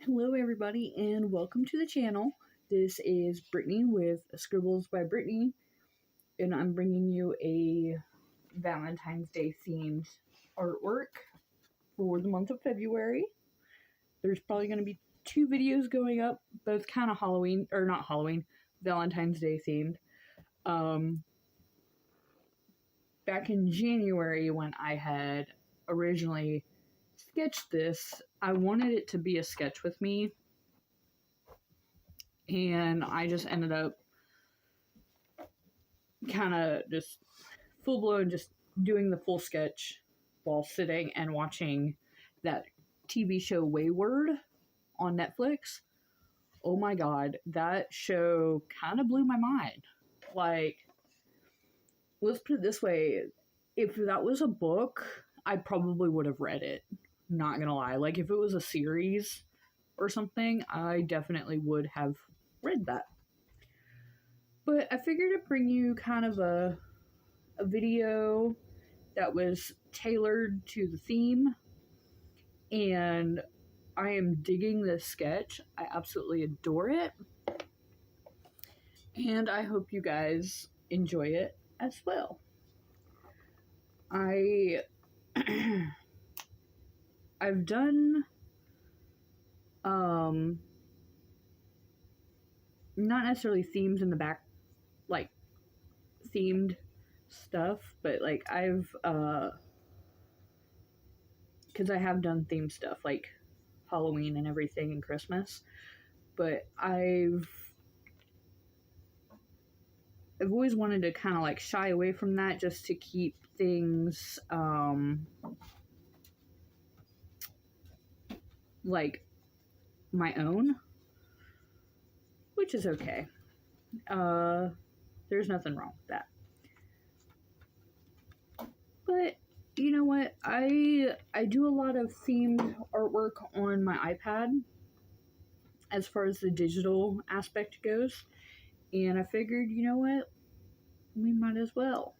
Hello everybody and welcome to the channel. This is Brittany with Scribbles by Brittany, and I'm bringing you a Valentine's Day themed artwork for the month of February. There's probably going to be two videos going up, both kind of Halloween, or not Halloween, Valentine's Day themed. Back in January when I had originally sketched this, I wanted it to be a sketch with me, and I just ended up kind of just full-blown just doing the full sketch while sitting and watching that TV show Wayward on Netflix. Oh my god, that show kind of blew my mind. Like, let's put it this way, if that was a book, I probably would have read it. Not gonna lie. Like, if it was a series or something, I definitely would have read that. But I figured to bring you kind of a video that was tailored to the theme, and I am digging this sketch. I absolutely adore it, and I hope you guys enjoy it as well. I've done not necessarily themes in the back, like themed stuff, but like I've because I have done themed stuff like Halloween and everything and Christmas, but I've always wanted to kind of like shy away from that just to keep things like my own, which is okay. There's nothing wrong with that. But you know what? I do a lot of themed artwork on my iPad as far as the digital aspect goes, and I figured, you know what? We might as well.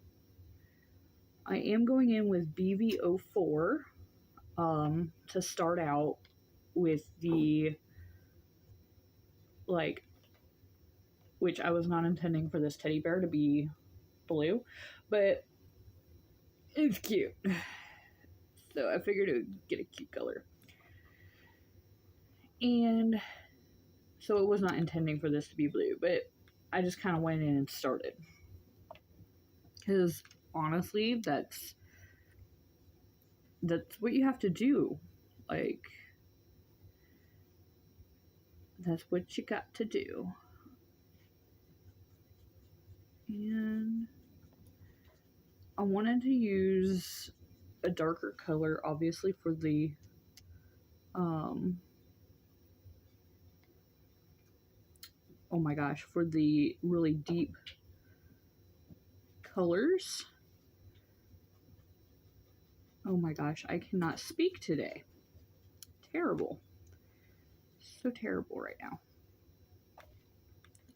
I am going in with BV04 to start out with the, like, which I was not intending for this teddy bear to be blue, but it's cute. So I figured it would get a cute color. And so it was not intending for this to be blue, but I just kind of went in and started. Because honestly, that's what you have to do. Like, that's what you got to do. And I wanted to use a darker color, obviously, for the oh my gosh, for the really deep colors. Oh my gosh, I cannot speak today. Terrible. So terrible right now.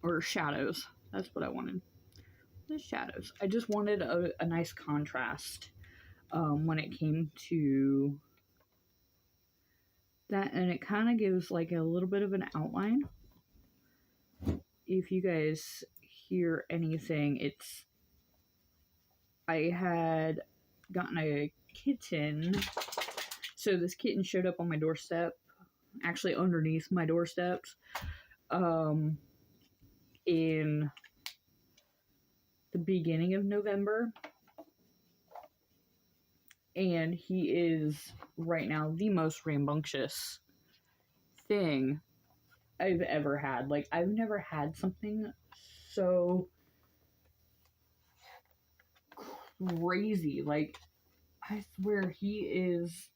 Or shadows. That's what I wanted. The shadows. I just wanted a nice contrast when it came to that, and it kind of gives like a little bit of an outline. If you guys hear anything, it's I had gotten a kitten. So this kitten showed up on my doorstep, actually underneath my doorsteps, in the beginning of November. And he is right now the most rambunctious thing I've ever had. Like, I've never had something so crazy. Like, I swear he is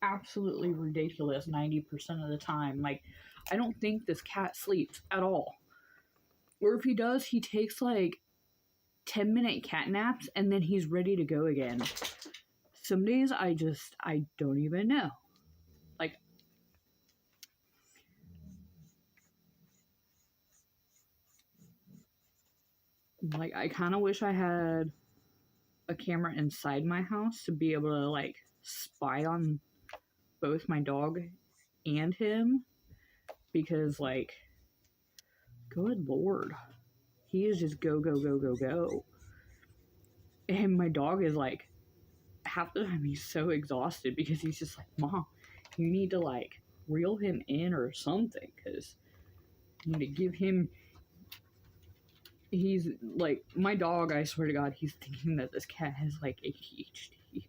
absolutely ridiculous 90% of the time. Like, I don't think this cat sleeps at all. Or if he does, he takes like 10-minute cat naps and then he's ready to go again. Some days I don't even know. Like, I kind of wish I had a camera inside my house to be able to like spy on both my dog and him because, like, good lord, he is just go, go, go, go, go. And my dog is like, half the time he's so exhausted because he's just like, Mom, you need to like reel him in or something because you need to give him. He's like, my dog, I swear to God, he's thinking that this cat has like ADHD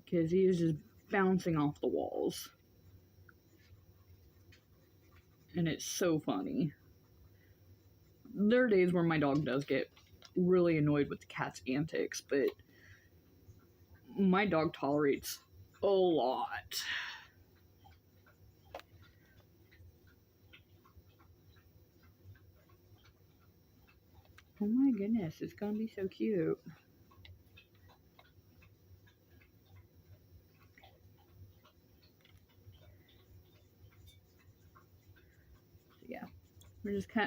because he is just bouncing off the walls. And it's so funny. There are days where my dog does get really annoyed with the cat's antics, but my dog tolerates a lot. Oh my goodness, it's gonna be so cute. Yeah,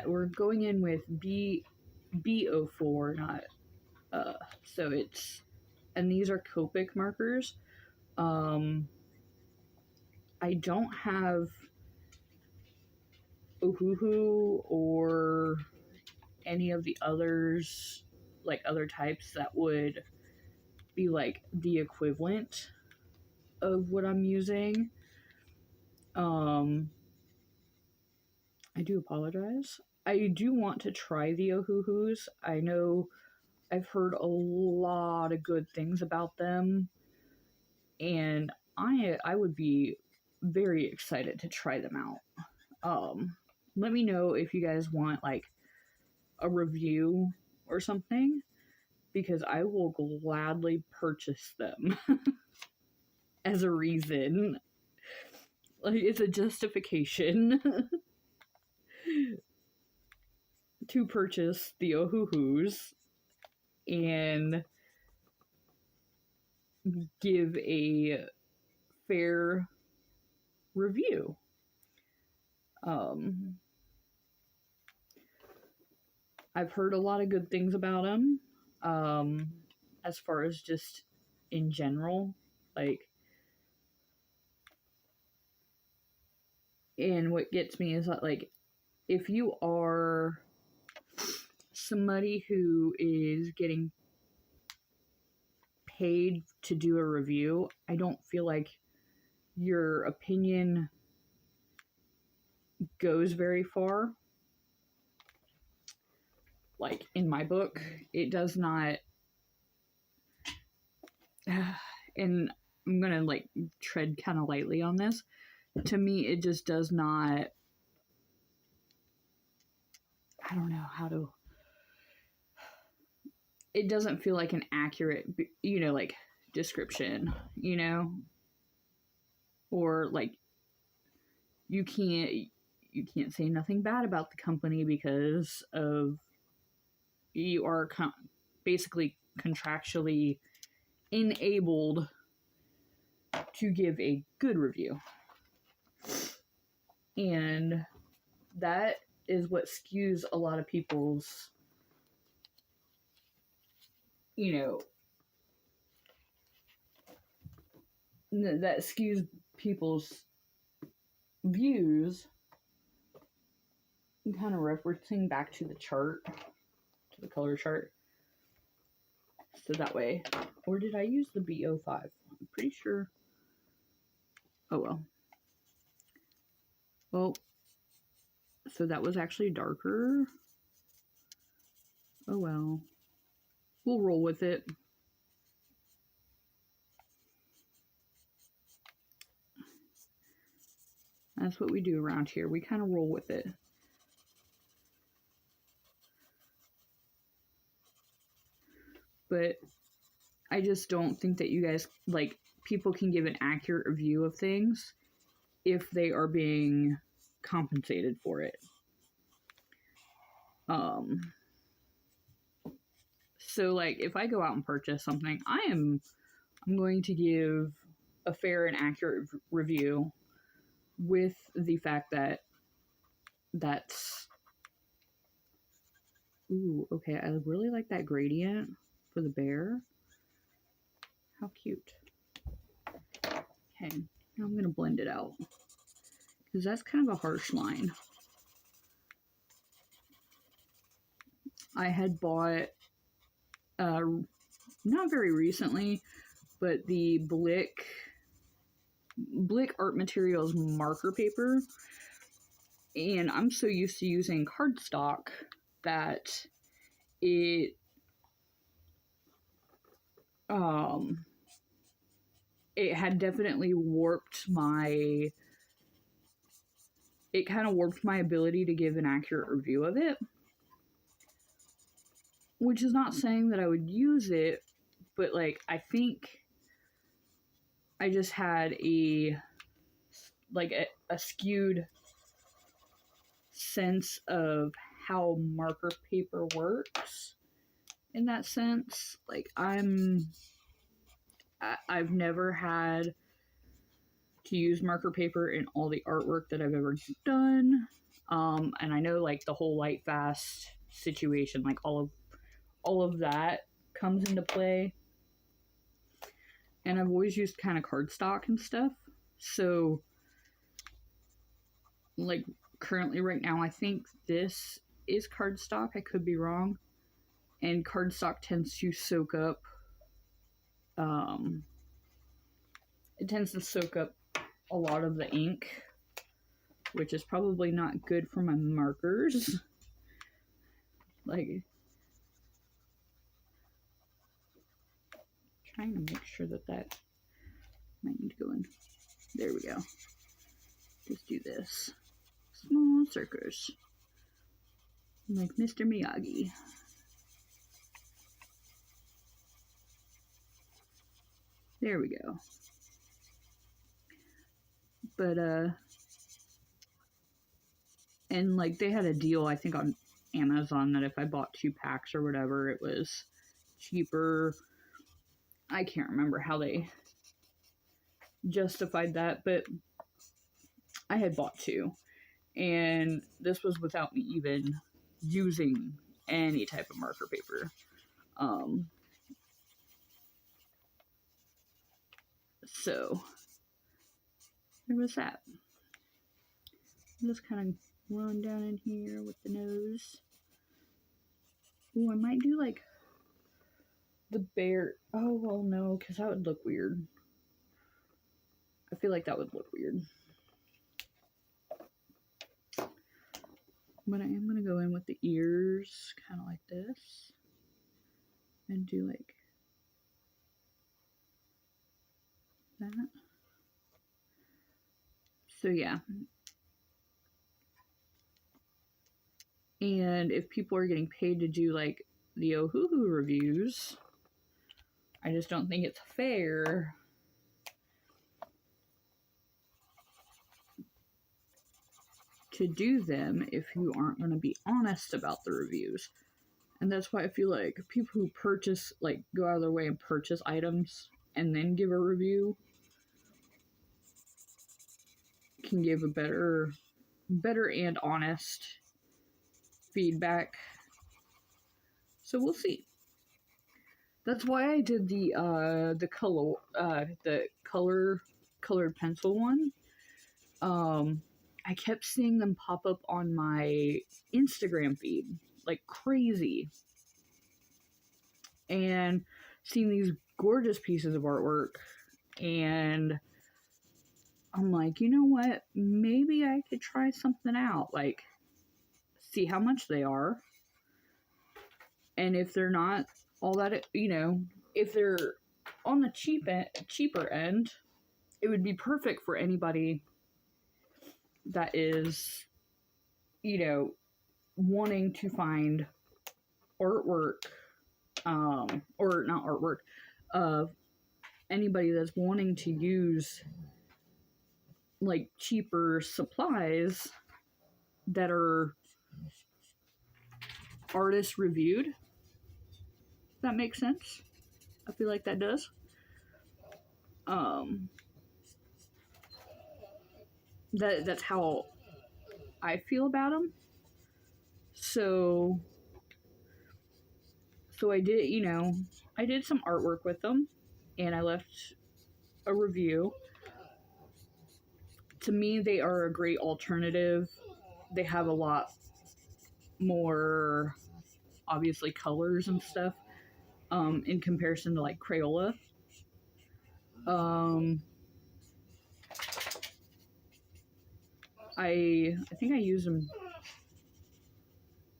we're going in with B04, not so it's, and these are Copic markers. I don't have Ohuhu or any of the others, like other types that would be like the equivalent of what I'm using. I do apologize. I do want to try the Ohuhus. I know I've heard a lot of good things about them, and I would be very excited to try them out. Let me know if you guys want like a review or something, because I will gladly purchase them as a reason. Like, it's a justification to purchase the Ohuhus and give a fair review. I've heard a lot of good things about them, as far as just in general, like, and what gets me is that, like, if you are somebody who is getting paid to do a review, I don't feel like your opinion goes very far. Like, in my book, it does not. And I'm gonna like tread kind of lightly on this. To me, it just does not. I don't know how to. It doesn't feel like an accurate, like description, or like you can't say nothing bad about the company because of you are basically contractually enabled to give a good review. And that is what skews a lot of people's, that skews people's views. I'm kind of referencing back to the chart, to the color chart. So that way, or did I use the B05? I'm pretty sure. Oh well. Well, so that was actually darker. Oh well. We'll roll with it. That's what we do around here. We kind of roll with it. But I just don't think that you guys, like, people can give an accurate review of things if they are being compensated for it. So, like, if I go out and purchase something, I'm going to give a fair and accurate review with the fact that that's... Ooh, okay, I really like that gradient for the bear. How cute. Okay, now I'm going to blend it out, because that's kind of a harsh line. I had bought, not very recently, but the Blick Art Materials marker paper, and I'm so used to using cardstock that it had definitely warped my, it kind of warped my ability to give an accurate review of it. Which is not saying that I would use it, but like, I think I just had a skewed sense of how marker paper works in that sense. Like, I've never had to use marker paper in all the artwork that I've ever done. And I know like the whole light fast situation, like all of that comes into play. And I've always used kind of cardstock and stuff. So like currently right now, I think this is cardstock. I could be wrong. And cardstock tends to soak up, it tends to soak up a lot of the ink, which is probably not good for my markers. Like, trying to make sure that might need to go in. There we go. Just do this. Small circles. Like Mr. Miyagi. There we go. But, and like they had a deal, I think on Amazon, that if I bought 2 packs or whatever, it was cheaper. I can't remember how they justified that, but I had bought 2. And this was without me even using any type of marker paper. So there was that. Just kind of run down in here with the nose. Ooh, I might do like the bear. Oh, well, no, because that would look weird. I feel like that would look weird. But I am going to go in with the ears, kind of like this. And do like that. So yeah. And if people are getting paid to do like the Ohuhu reviews, I just don't think it's fair to do them if you aren't going to be honest about the reviews. And that's why I feel like people who purchase, like, go out of their way and purchase items and then give a review can give a better and honest feedback. So we'll see. That's why I did the colored pencil one. I kept seeing them pop up on my Instagram feed like crazy, and seeing these gorgeous pieces of artwork, and I'm like, you know what? Maybe I could try something out. Like, see how much they are, and if they're not all that, you know, if they're on the cheaper end, it would be perfect for anybody that is, you know, wanting to find artwork, or not artwork, anybody that's wanting to use like cheaper supplies that are artist reviewed. That makes sense. I feel like that does. That's how I feel about them. So I did, you know, I did some artwork with them, and I left a review. to me, they are a great alternative. They have a lot more, obviously, colors and stuff in comparison to like Crayola. I think I used them.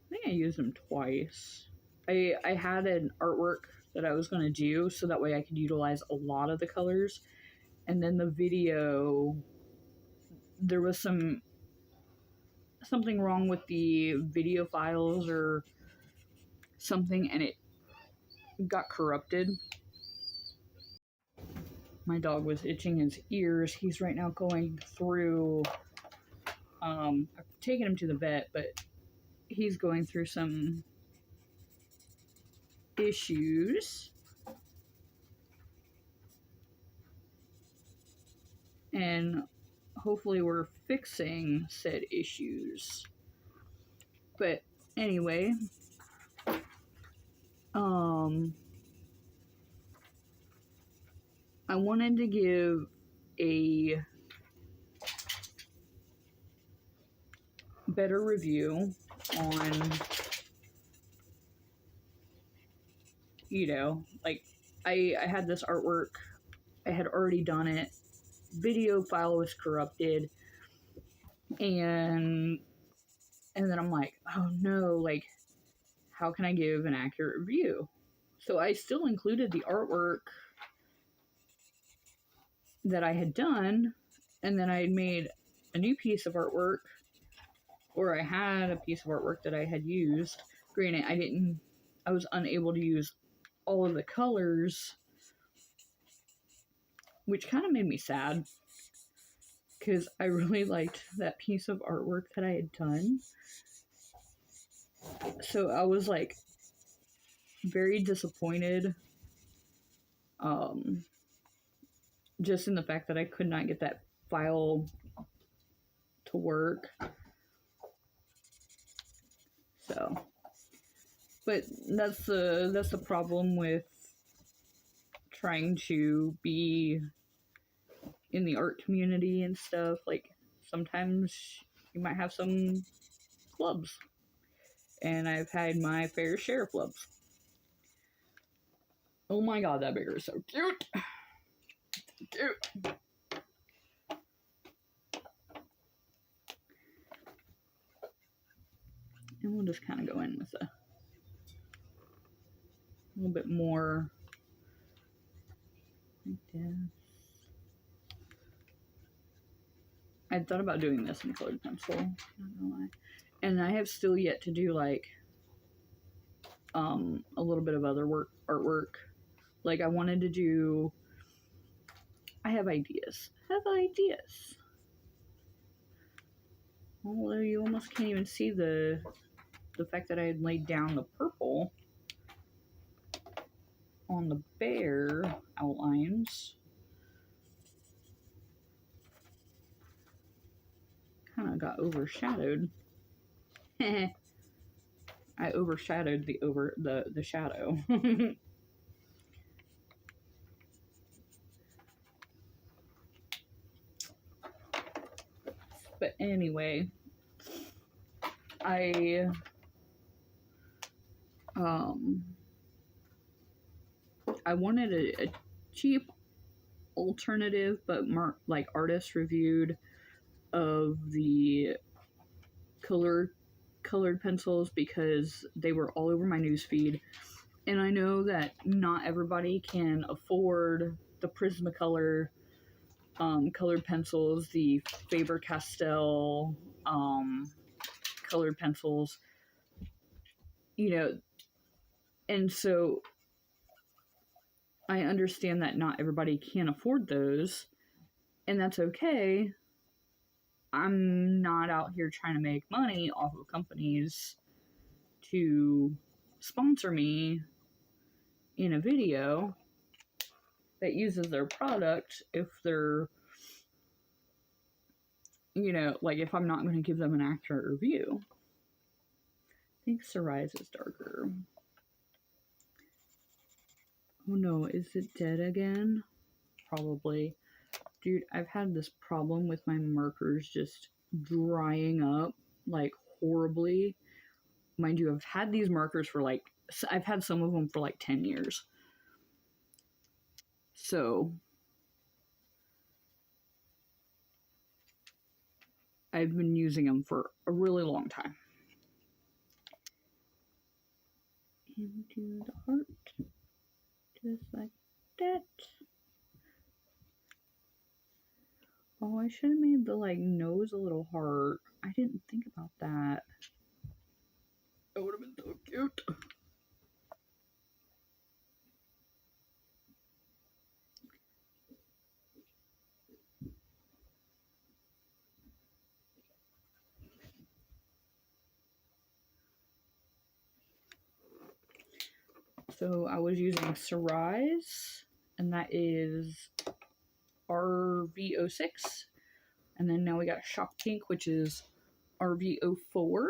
I think I used them twice. I had an artwork that I was going to do so that way I could utilize a lot of the colors, and then the video, there was something wrong with the video files or something, and it got corrupted. My dog was itching his ears. He's right now going through, I've taken him to the vet, but he's going through some issues. And hopefully we're fixing said issues. But anyway, I wanted to give a better review on, you know, like I had this artwork, I had already done it, video file was corrupted, and then I'm like, oh no, like how can I give an accurate review? So I still included the artwork that I had done, and then I had made a new piece of artwork, or I had a piece of artwork that I had used. Granted, I was unable to use all of the colors, which kind of made me sad, because I really liked that piece of artwork that I had done. So I was like very disappointed, just in the fact that I could not get that file to work. So, but that's the problem with trying to be in the art community and stuff. Like, sometimes you might have some flubs, and I've had my fair share of flubs. Oh my god, that bear is so cute! Cute! And we'll just kind of go in with a little bit more like this. I thought about doing this in colored pencil. I don't know why. And I have still yet to do like a little bit of other artwork. Like I wanted to do. I have ideas. Although you almost can't even see the fact that I had laid down the purple on the bear outlines. Kind of got overshadowed. I overshadowed the shadow. But anyway, I wanted a cheap alternative, but like artist reviewed, of the colored pencils, because they were all over my newsfeed, and I know that not everybody can afford the Prismacolor colored pencils, the Faber-Castell colored pencils, you know, and so I understand that not everybody can afford those, and that's okay. I'm not out here trying to make money off of companies to sponsor me in a video that uses their product if they're, you know, like if I'm not going to give them an accurate review. I think Cerise is darker. Oh no, is it dead again? Probably. Dude, I've had this problem with my markers just drying up like horribly. Mind you, I've had these markers for like, I've had some of them for like 10 years. So I've been using them for a really long time. Into the heart, just like that. Oh, I should have made the like nose a little heart. I didn't think about that. That would have been so cute. So I was using Sarai's, and that is RV06. And then now we got Shock Pink, which is RV04.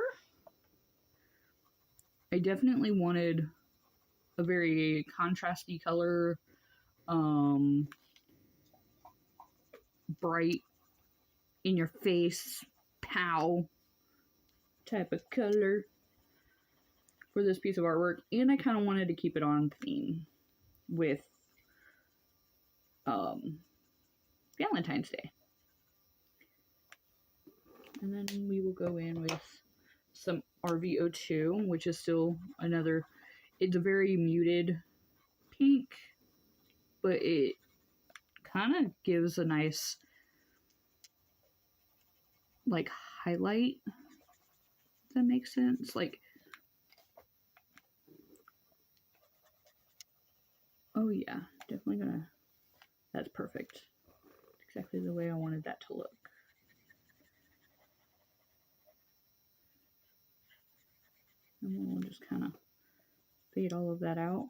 I definitely wanted a very contrasty color, bright, in your face, pow type of color for this piece of artwork. And I kind of wanted to keep it on theme with Valentine's Day. And then we will go in with some RV02, which is still another, it's a very muted pink, but it kind of gives a nice like highlight, if that makes sense. Like, oh yeah, definitely gonna, that's perfect. Exactly the way I wanted that to look. And then we'll just kind of fade all of that out.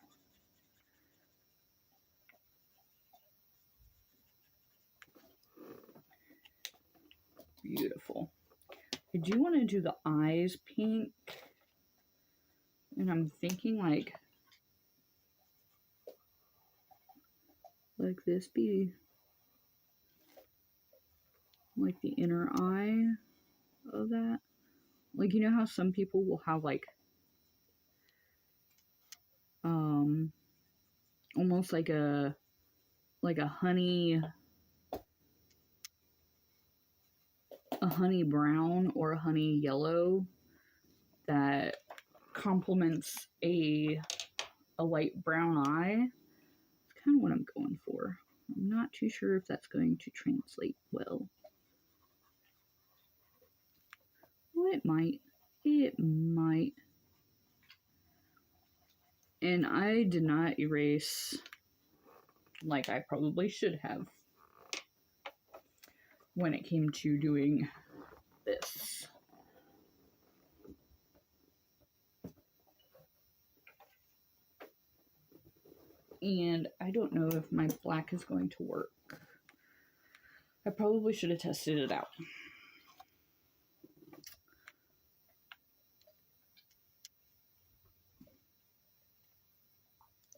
Beautiful. I do want to do the eyes pink. And I'm thinking like this be like the inner eye of that. Like, you know how some people will have like almost like a honey brown or a honey yellow that complements a light brown eye. That's kind of what I'm going for. I'm not too sure if that's going to translate well. Well, it might. It might. And I did not erase like I probably should have when it came to doing this. And I don't know if my black is going to work. I probably should have tested it out.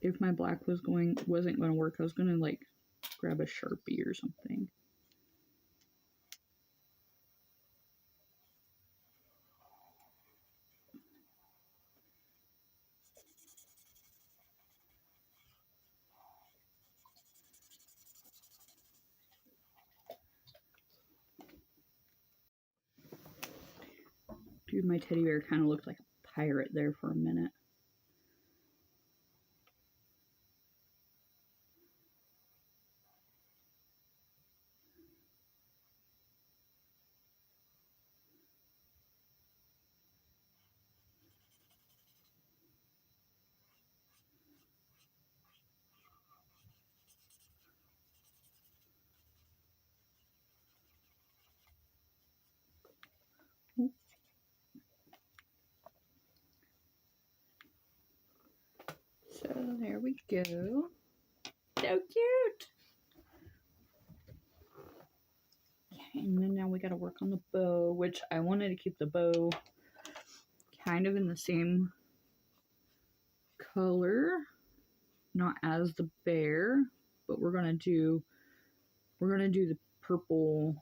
If my black wasn't going to work, I was going to like grab a Sharpie or something. Dude, my teddy bear kind of looked like a pirate there for a minute. So there we go. So cute. And then now we got to work on the bow, which I wanted to keep the bow kind of in the same color, not as the bear, but we're going to do we're going to do the purple,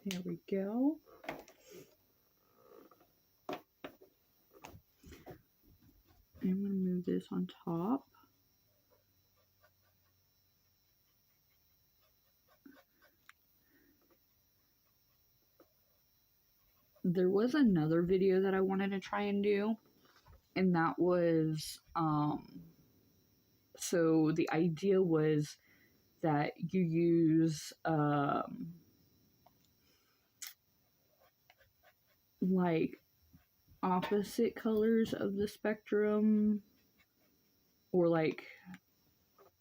there we go. I'm going to move this on top. There was another video that I wanted to try and do, and that was, so the idea was that you use, like, opposite colors of the spectrum, or like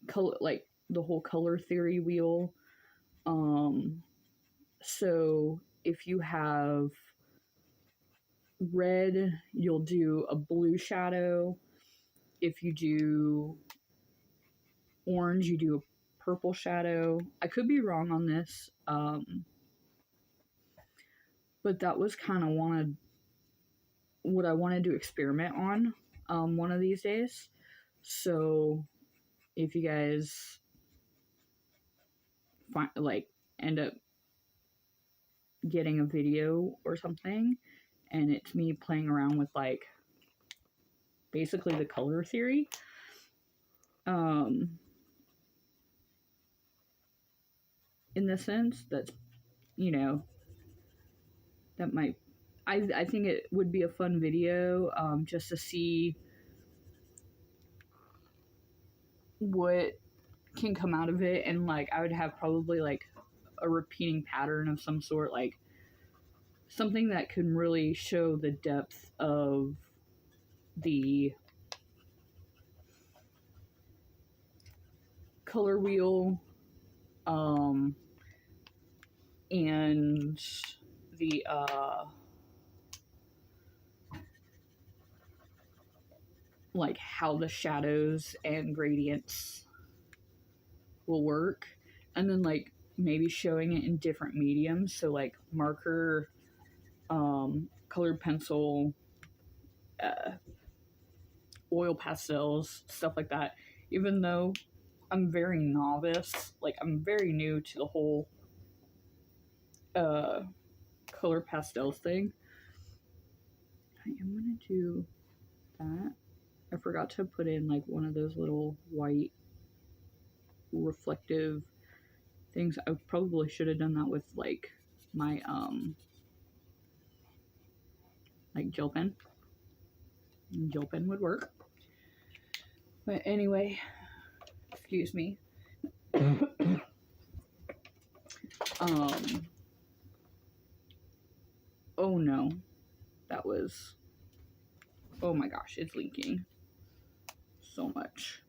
color, like the whole color theory wheel. So if you have red, you'll do a blue shadow. If you do orange, you do a purple shadow. I could be wrong on this, but that was kind of what I wanted to experiment on one of these days. So if you guys end up getting a video or something, and it's me playing around with like basically the color theory, in the sense that, you know, that might, I think it would be a fun video, just to see what can come out of it. And like I would have probably like a repeating pattern of some sort, like something that can really show the depth of the color wheel, and the like how the shadows and gradients will work, and then like maybe showing it in different mediums, so like marker, colored pencil, oil pastels, stuff like that. Even though I'm very novice, like I'm very new to the whole color pastels thing, I am gonna do that. I forgot to put in like one of those little white reflective things. I probably should have done that with like my like gel pen. Gel pen would work. But anyway, excuse me. Oh no, that was, oh my gosh, it's leaking so much.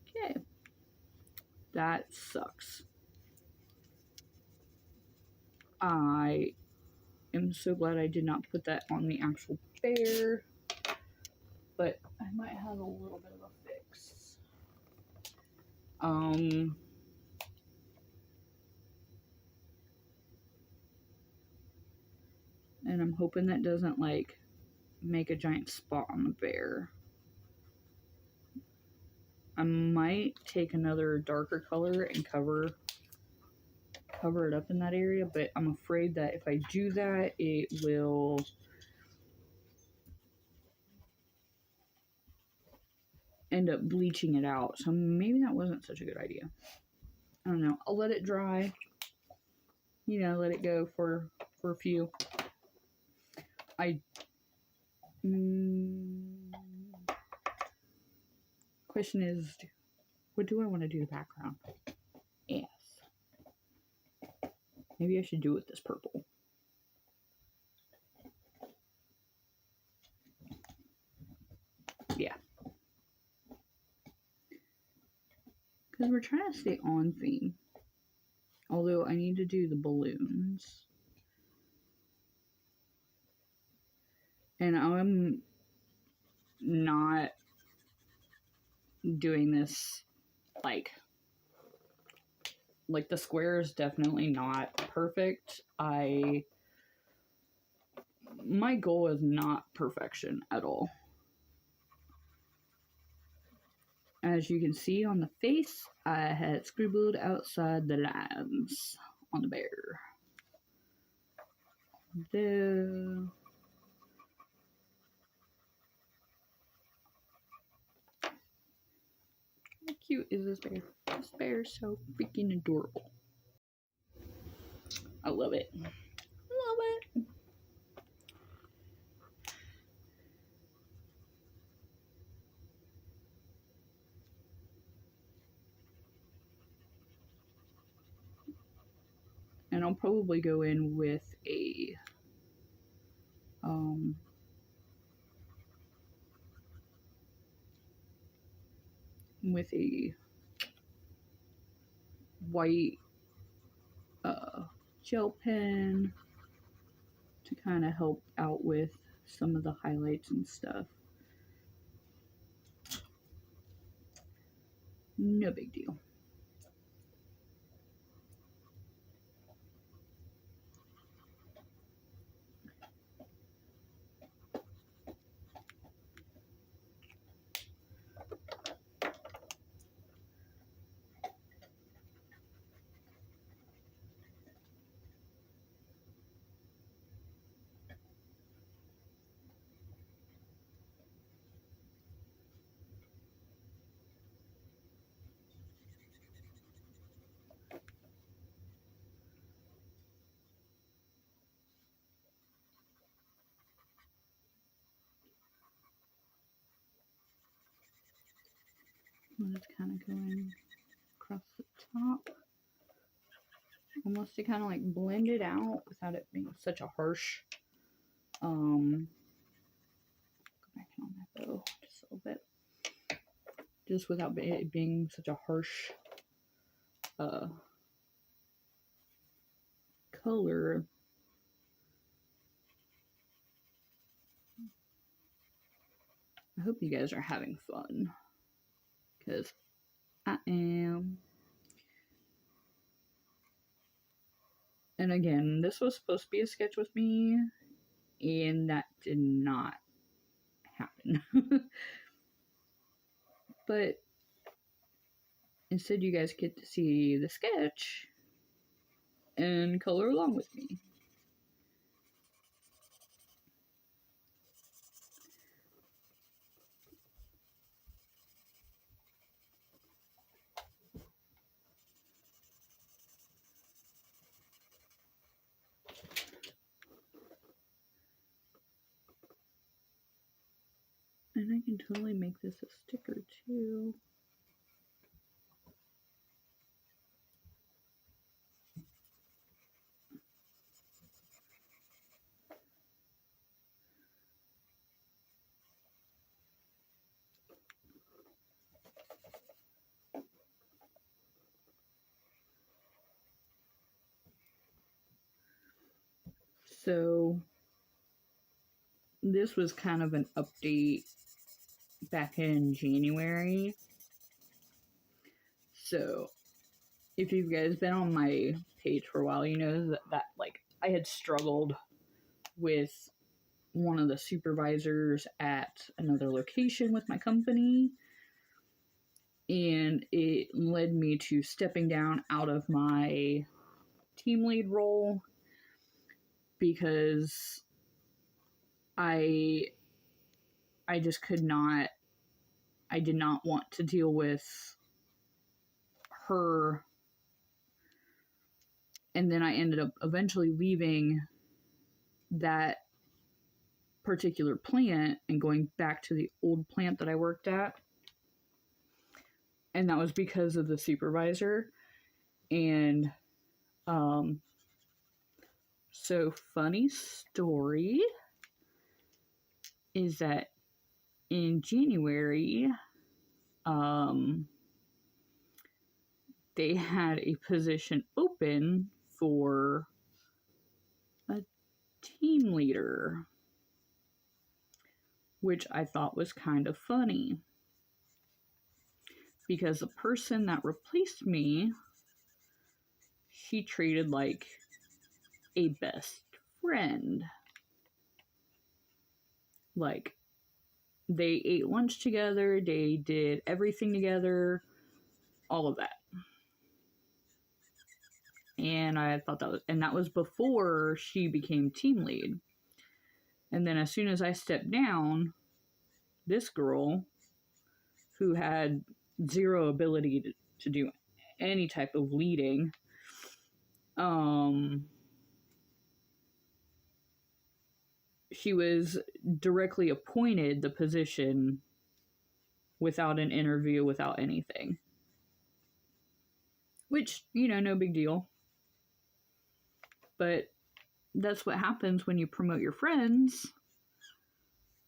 Okay, that sucks. I am so glad I did not put that on the actual bear, but I might have a little bit of a fix. And I'm hoping that doesn't like make a giant spot on the bear. I might take another darker color and cover it up in that area, but I'm afraid that if I do that, it will end up bleaching it out. So maybe that wasn't such a good idea. I don't know. I'll let it dry. You know, let it go for a few. question is, what do I want to do the background? Yes. Maybe I should do it with this purple. Yeah. Because we're trying to stay on theme. Although I need to do the balloons. And I'm not doing this like the square is definitely not perfect. My goal is not perfection at all. As you can see on the face, I had scribbled outside the lines on the bear. There. How cute is this bear? This bear is so freaking adorable. I love it. Love it. And I'll probably go in with a white gel pen to kind of help out with some of the highlights and stuff. No big deal. It's kind of going across the top, almost to kind of like blend it out without it being such a harsh. Go back on that though, just a little bit, just without it being such a harsh color. I hope you guys are having fun, because I am. And again, this was supposed to be a sketch with me, and that did not happen. But instead, you guys get to see the sketch and color along with me. And I can totally make this a sticker too. So this was kind of an update back in January. So if you guys been on my page for a while, you know that like I had struggled with one of the supervisors at another location with my company, and it led me to stepping down out of my team lead role because I just could not, I did not want to deal with her. And then I ended up eventually leaving that particular plant and going back to the old plant that I worked at. And that was because of the supervisor. And so funny story is that in January, they had a position open for a team leader, which I thought was kind of funny because the person that replaced me, she treated like a best friend. Like, they ate lunch together, they did everything together, all of that. And I thought that was before she became team lead. And then as soon as I stepped down, this girl, who had zero ability to do any type of leading, she was directly appointed the position without an interview, without anything. Which, no big deal. But that's what happens when you promote your friends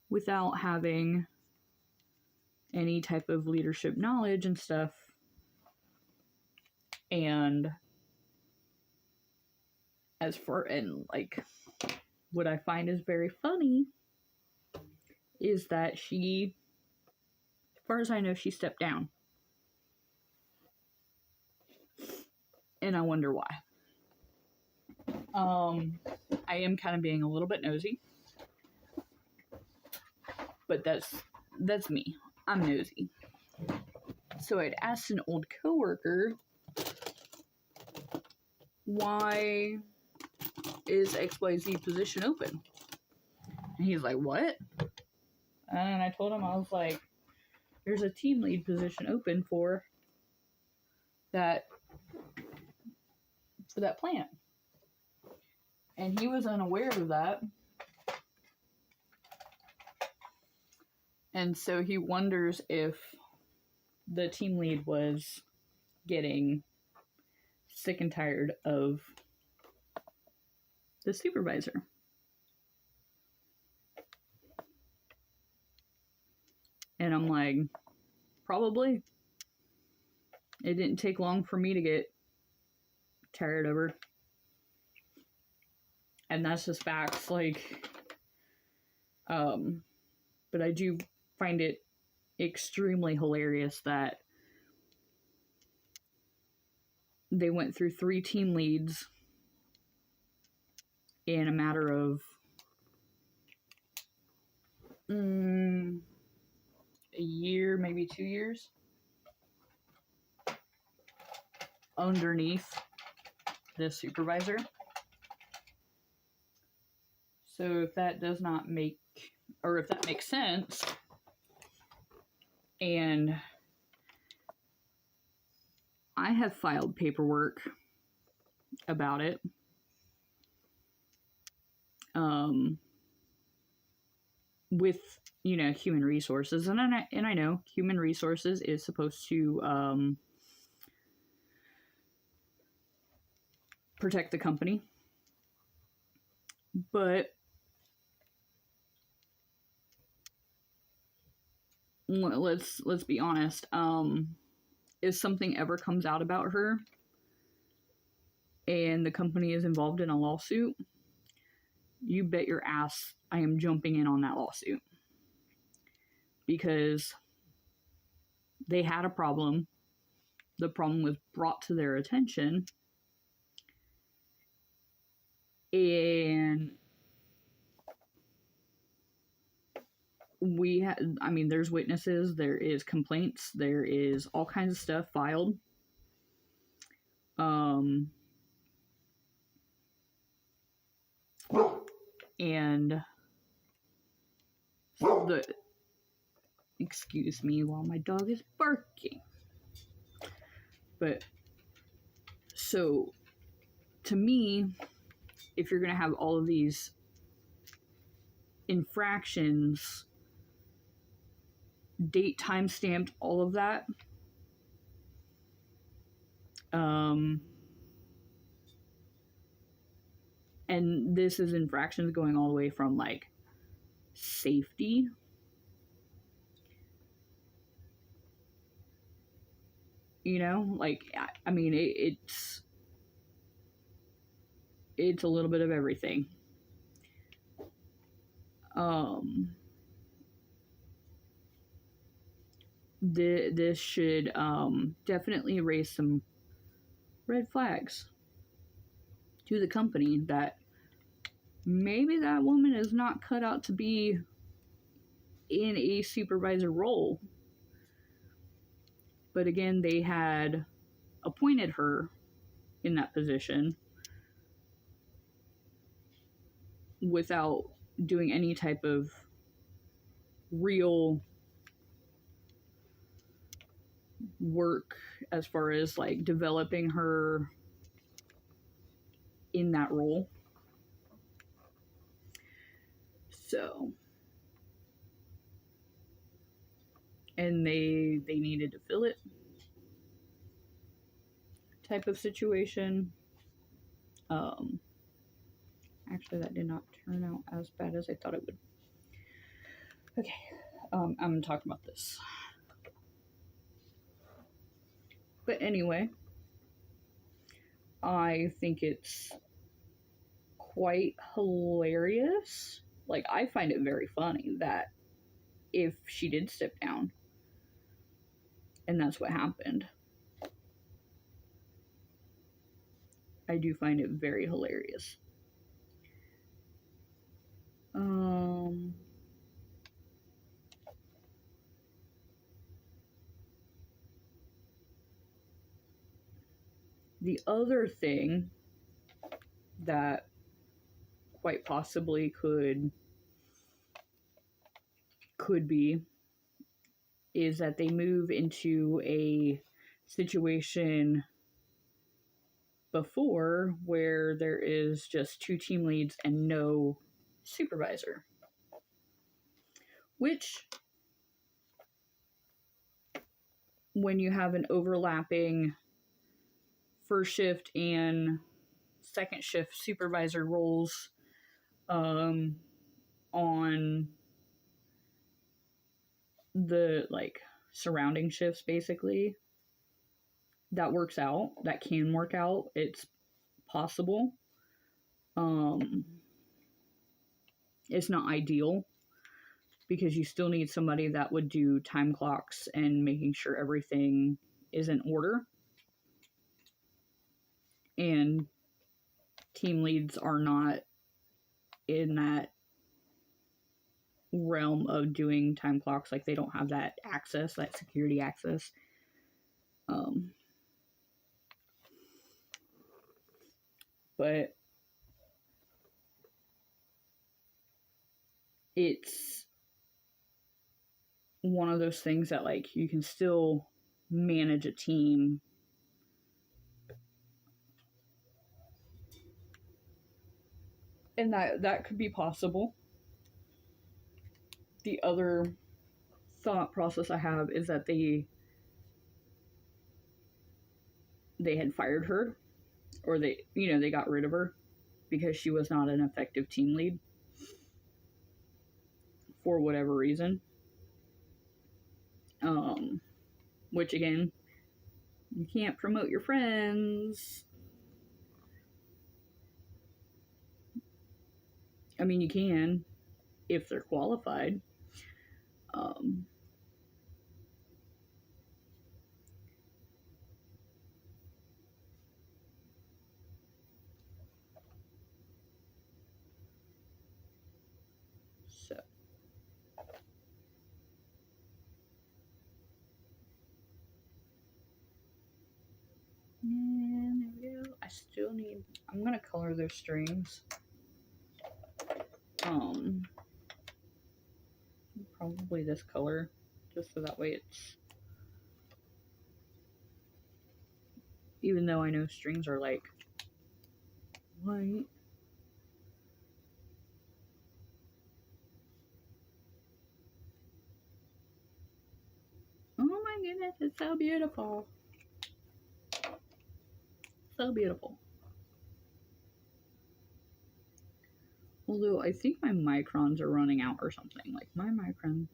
without having any type of leadership knowledge and stuff. And what I find is very funny is that she, as far as I know, she stepped down. And I wonder why. I am kind of being a little bit nosy. But that's me. I'm nosy. So I'd asked an old coworker, why is XYZ position open? And he's like, what? And I told him, I was like, there's a team lead position open for that plant. And he was unaware of that. And so he wonders if the team lead was getting sick and tired of the supervisor. And I'm like, probably. It didn't take long for me to get tired of her. And that's just facts, but I do find it extremely hilarious that they went through 3 team leads in a matter of a year, maybe 2 years, underneath the supervisor. So if that does not make, or if that makes sense, and I have filed paperwork about it, with, human resources, and I know human resources is supposed to, protect the company, but let's be honest. If something ever comes out about her and the company is involved in a lawsuit, you bet your ass I am jumping in on that lawsuit. Because they had a problem. The problem was brought to their attention. And there's witnesses, there is complaints, there is all kinds of stuff filed. And excuse me while my dog is barking. But, so, to me, if you're going to have all of these infractions, date, time stamped, all of that, And this is infractions going all the way from like safety, you know, like, I mean, it's a little bit of everything. This should definitely raise some red flags to the company that maybe that woman is not cut out to be in a supervisor role. But again, they had appointed her in that position without doing any type of real work as far as like developing her in that role. So, and they needed to fill it type of situation. Actually, that did not turn out as bad as I thought it would. Okay, I'm gonna talk about this. But anyway, I think it's quite hilarious. Like, I find it very funny that if she did step down, and that's what happened, I do find it very hilarious. The other thing that quite possibly could be is that they move into a situation before where there is just 2 team leads and no supervisor, which when you have an overlapping first shift and second shift supervisor roles on the like surrounding shifts, basically, that works out. That can work out. It's possible. It's not ideal because you still need somebody that would do time clocks and making sure everything is in order. And team leads are not in that realm of doing time clocks. Like, they don't have that access, that security access. But it's one of those things that, like, you can still manage a team and that could be possible. The other thought process I have is that they had fired her, or they got rid of her because she was not an effective team lead for whatever reason. Which, again, you can't promote your friends. I mean, you can if they're qualified. So, and there we go. I still need, I'm gonna color their strings. Probably this color, just so that way it's, even though I know strings are like white. Oh my goodness, it's so beautiful. So beautiful. Although I think my microns are running out or something. Like my microns,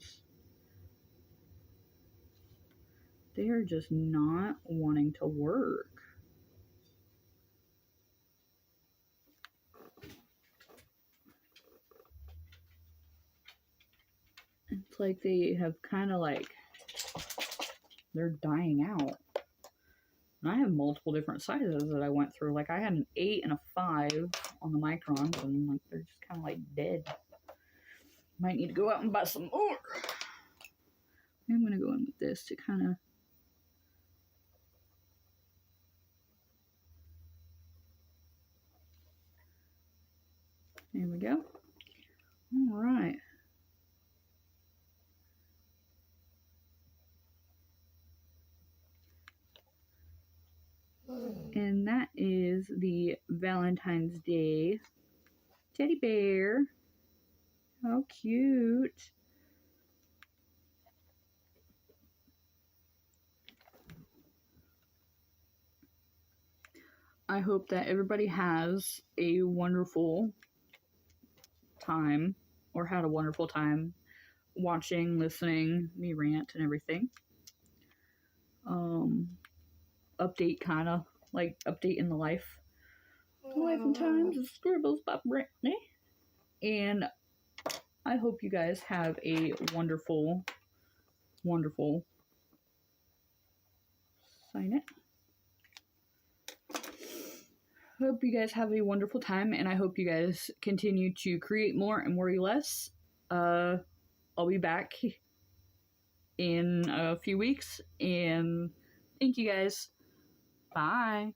they are just not wanting to work. It's like they have kind of like, they're dying out. And I have multiple different sizes that I went through. Like I had an 8 and a 5 on the microns, and like they're just kind of like dead. Might need to go out and buy some more. I'm gonna go in with this to kind of. There we go. All right. And that is the Valentine's Day teddy bear. How cute. I hope that everybody has a wonderful time, or had a wonderful time watching, listening, me rant and everything. Update, kind of like update in the life and times of Scribbles by Brittany. And I hope you guys have a wonderful, wonderful, sign it. Hope you guys have a wonderful time, and I hope you guys continue to create more and worry less. I'll be back in a few weeks, and thank you guys. Bye.